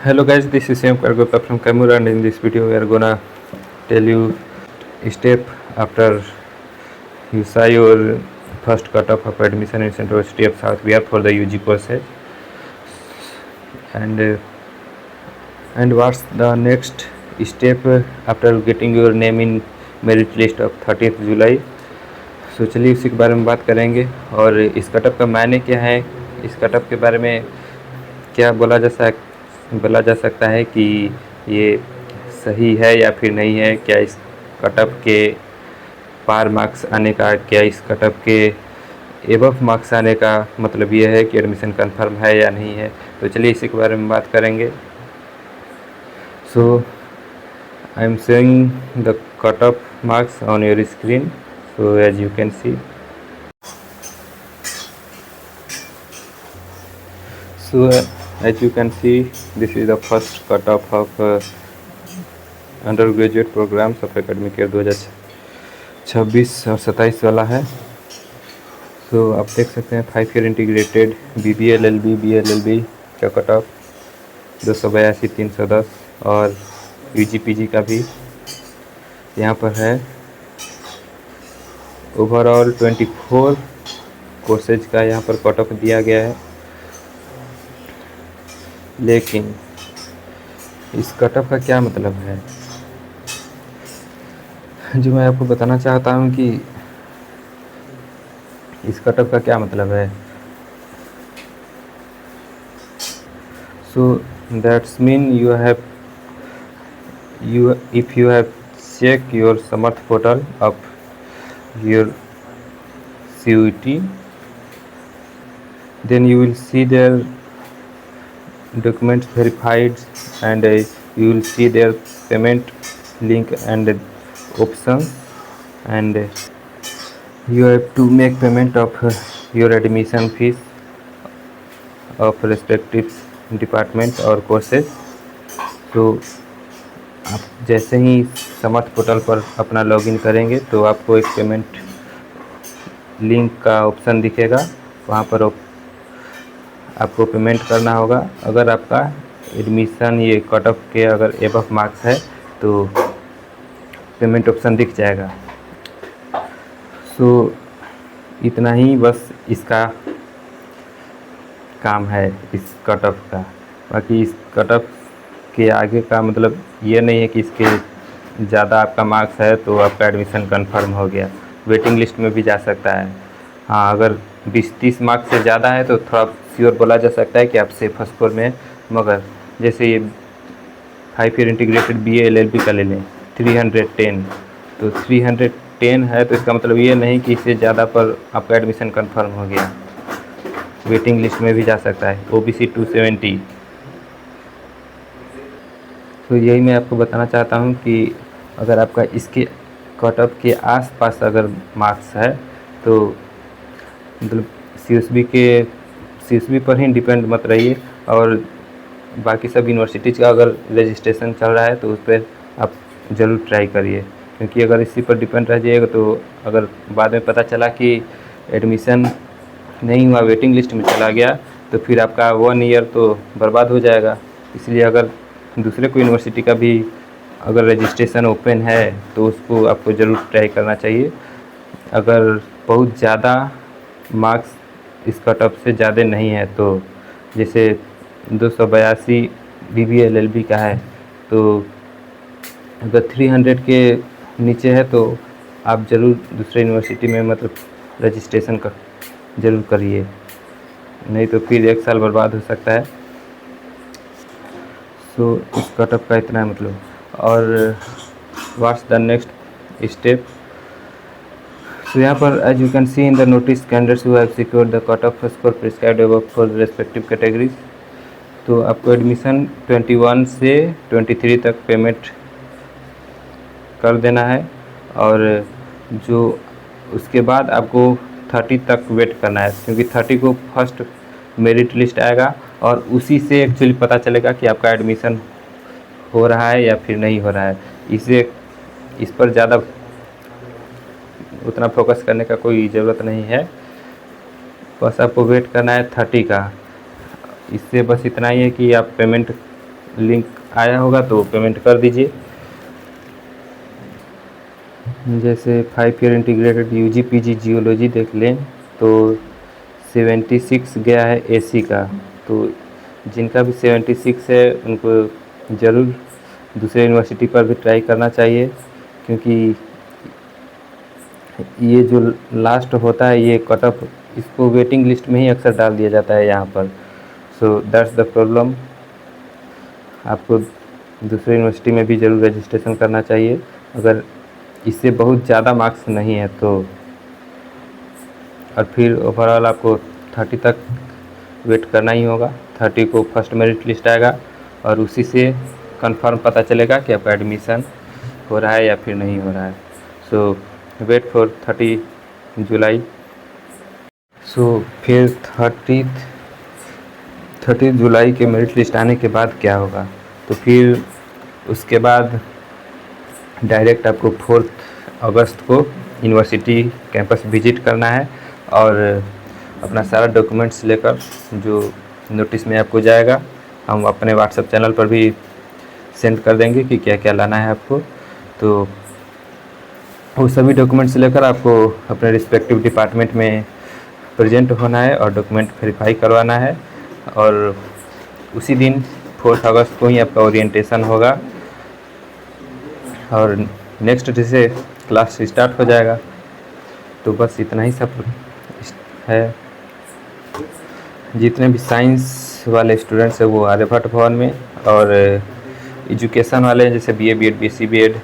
Hello guys, this is Sam Kargota from Kamura, and in this video we are gonna tell you step after you saw your first cutoff of admission in Central University of South Bihar for the UG courses, and uh, and what's the next step after getting your name in merit list of 30th जुलाई। तो चलिए उसी के बारे में बात करेंगे और इस कटअप का मायने क्या है, इस कटअप के बारे में क्या बोला जा सकता है कि ये सही है या फिर नहीं है, क्या इस कटअप के पार मार्क्स आने का, क्या इस कटअप के एबव मार्क्स आने का मतलब ये है कि एडमिशन कंफर्म है या नहीं है। तो चलिए इसी के बारे में बात करेंगे। So I am showing the cutoff marks on your screen, so as you can see, as you can see, this is the first cutoff of undergraduate programs of academic year 2026 और 27 वाला है। तो आप देख सकते हैं 5 year integrated BBA LLB BLLB का cutoff 282 310 और UG PG का भी यहाँ पर है। ओवरऑल 24 कोर्सेज का यहाँ पर कट ऑफ दिया गया है, लेकिन इस कट ऑफ का क्या मतलब है जो मैं आपको बताना चाहता हूँ कि इस कट ऑफ का क्या मतलब है। So that's mean if you have checked your Samarth portal of your CUET, then you will see their documents verified, and you will see their payment link and options, and you have to make payment of your admission fees of respective department और courses। तो आप जैसे ही समर्थ portal पर अपना login करेंगे तो आपको एक पेमेंट लिंक का ऑप्शन दिखेगा, वहाँ पर आपको पेमेंट करना होगा। अगर आपका एडमिशन ये कट ऑफ के अगर एबव मार्क्स है तो पेमेंट ऑप्शन दिख जाएगा। सो इतना ही बस इसका काम है इस कट ऑफ का। बाकी इस कट ऑफ के आगे का मतलब ये नहीं है कि इसके ज़्यादा आपका मार्क्स है तो आपका एडमिशन कंफर्म हो गया, वेटिंग लिस्ट में भी जा सकता है। हाँ, अगर 20-30 मार्क्स से ज़्यादा है तो थोड़ा श्योर बोला जा सकता है कि आप सेफ स्कोर में। मगर जैसे ये 5 ईयर इंटीग्रेटेड BA LLB का ले लें 310, तो 310 है तो इसका मतलब ये नहीं कि इससे ज़्यादा पर आपका एडमिशन कंफर्म हो गया, वेटिंग लिस्ट में भी जा सकता है। OBC 270। तो यही मैं आपको बताना चाहता हूँ कि अगर आपका इसके कट ऑफ के आसपास अगर मार्क्स है तो मतलब CSB पर ही डिपेंड मत रहिए, और बाकी सब यूनिवर्सिटीज़ का अगर रजिस्ट्रेशन चल रहा है तो उस पर आप ज़रूर ट्राई करिए, क्योंकि अगर इसी पर डिपेंड रह जाइएगा तो अगर बाद में पता चला कि एडमिशन नहीं हुआ, वेटिंग लिस्ट में चला गया, तो फिर आपका 1 ईयर तो बर्बाद हो जाएगा। इसलिए अगर दूसरे कोई यूनिवर्सिटी का भी अगर रजिस्ट्रेशन ओपन है तो उसको आपको ज़रूर ट्राई करना चाहिए। अगर बहुत ज़्यादा मार्क्स इस कट ऑफ से ज़्यादा नहीं है, तो जैसे 282 BBA LLB का है, तो अगर 300 के नीचे है तो आप ज़रूर दूसरे यूनिवर्सिटी में मतलब रजिस्ट्रेशन ज़रूर करिए, नहीं तो फिर 1 साल बर्बाद हो सकता है। तो इस कट ऑफ का इतना है मतलब। और what's the next step. So यहाँ पर as you can see in the notice candidates who have secured the cut off score prescribed above for respective categories. तो आपको एडमिशन 21 से 23 तक पेमेंट कर देना है, और जो उसके बाद आपको 30 तक वेट करना है, क्योंकि 30 को फर्स्ट मेरिट लिस्ट आएगा और उसी से एक्चुअली पता चलेगा कि आपका एडमिशन हो रहा है या फिर नहीं हो रहा है। इस पर ज़्यादा उतना फोकस करने का कोई ज़रूरत नहीं है, बस आपको वेट करना है 30 का। इससे बस इतना ही है कि आप पेमेंट लिंक आया होगा तो पेमेंट कर दीजिए। जैसे 5 year integrated UG PG geology देख लें तो 76 गया है एसी का। तो जिनका भी 76 है उनको ज़रूर दूसरे यूनिवर्सिटी पर भी ट्राई करना चाहिए, क्योंकि ये जो लास्ट होता है ये कट ऑफ इसको वेटिंग लिस्ट में ही अक्सर डाल दिया जाता है यहाँ पर। So that's the problem. आपको दूसरे यूनिवर्सिटी में भी ज़रूर रजिस्ट्रेशन करना चाहिए अगर इससे बहुत ज़्यादा मार्क्स नहीं है तो। और फिर ओवरऑल आपको 30 तक वेट करना ही होगा। 30 को फर्स्ट मेरिट लिस्ट आएगा और उसी से कंफर्म पता चलेगा कि आपका एडमिशन हो रहा है या फिर नहीं हो रहा है। सो वेट फॉर 30 जुलाई। सो फिर 30 जुलाई के मेरिट लिस्ट आने के बाद क्या होगा, तो फिर उसके बाद डायरेक्ट आपको 4 अगस्त को यूनिवर्सिटी कैंपस विजिट करना है और अपना सारा डॉक्यूमेंट्स लेकर जो नोटिस में आपको जाएगा हम अपने व्हाट्सएप चैनल पर भी सेंड कर देंगे कि क्या क्या लाना है आपको। तो वो सभी डॉक्यूमेंट्स लेकर आपको अपने रिस्पेक्टिव डिपार्टमेंट में प्रेजेंट होना है और डॉक्यूमेंट वेरीफाई करवाना है। और उसी दिन 4 अगस्त को ही आपका ओरिएंटेशन होगा और नेक्स्ट डे से क्लास स्टार्ट हो जाएगा। तो बस इतना ही सब है। जितने भी साइंस वाले स्टूडेंट्स हैं वो आर्यभट्ट भवन में, और एजुकेशन वाले हैं जैसे बीए बीएड बीएससी बीएड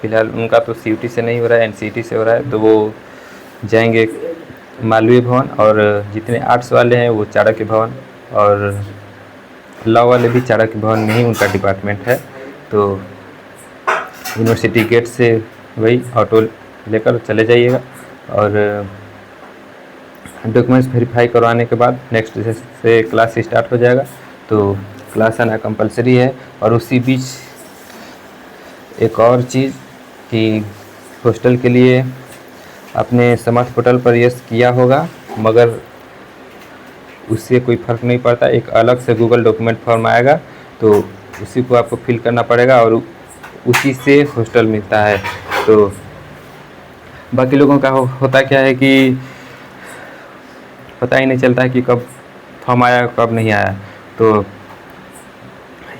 फिलहाल उनका तो सीयूटी से नहीं हो रहा है, एनसीईटी से हो रहा है, तो वो जाएंगे मालवीय भवन। और जितने आर्ट्स वाले हैं वो चाणक्य भवन, और लॉ वाले भी चाणक्य भवन में ही उनका डिपार्टमेंट है। तो यूनिवर्सिटी गेट से वही ऑटो लेकर चले जाइएगा और डॉक्यूमेंट्स वेरीफाई करवाने के बाद नेक्स्ट डे से क्लास स्टार्ट हो जाएगा। तो क्लास आना कंपलसरी है। और उसी बीच एक और चीज़ कि हॉस्टल के लिए आपने समर्थ पोर्टल पर यस किया होगा, मगर उससे कोई फ़र्क नहीं पड़ता। एक अलग से गूगल डॉक्यूमेंट फॉर्म आएगा तो उसी को आपको फिल करना पड़ेगा और उसी से हॉस्टल मिलता है। तो बाकी लोगों का होता क्या है कि पता ही नहीं चलता है कि कब फॉर्म आया कब नहीं आया। तो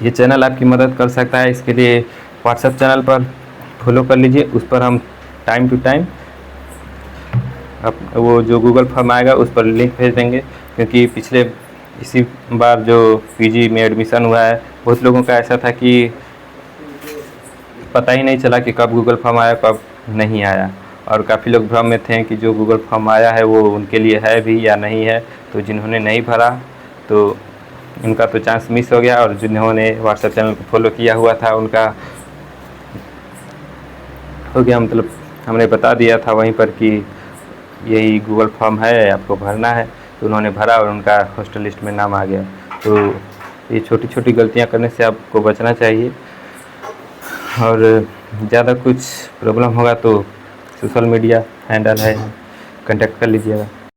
ये चैनल आपकी मदद कर सकता है। इसके लिए व्हाट्सएप चैनल पर फॉलो कर लीजिए, उस पर हम टाइम टू टाइम वो जो गूगल फॉर्म आएगा उस पर लिंक भेज देंगे। क्योंकि पिछले इसी बार जो पीजी में एडमिशन हुआ है बहुत लोगों का ऐसा था कि पता ही नहीं चला कि कब गूगल फॉर्म आया कब नहीं आया, और काफ़ी लोग भ्रम में थे कि जो गूगल फॉर्म आया है वो उनके लिए है भी या नहीं है। तो जिन्होंने नहीं भरा तो उनका तो चांस मिस हो गया, और जिन्होंने व्हाट्सएप चैनल को फॉलो किया हुआ था उनका हो गया। मतलब हमने बता दिया था वहीं पर कि यही गूगल फॉर्म है आपको भरना है, तो उन्होंने भरा और उनका हॉस्टल लिस्ट में नाम आ गया। तो ये छोटी छोटी गलतियां करने से आपको बचना चाहिए। और ज़्यादा कुछ प्रॉब्लम होगा तो सोशल मीडिया हैंडल है, कांटेक्ट कर लीजिएगा।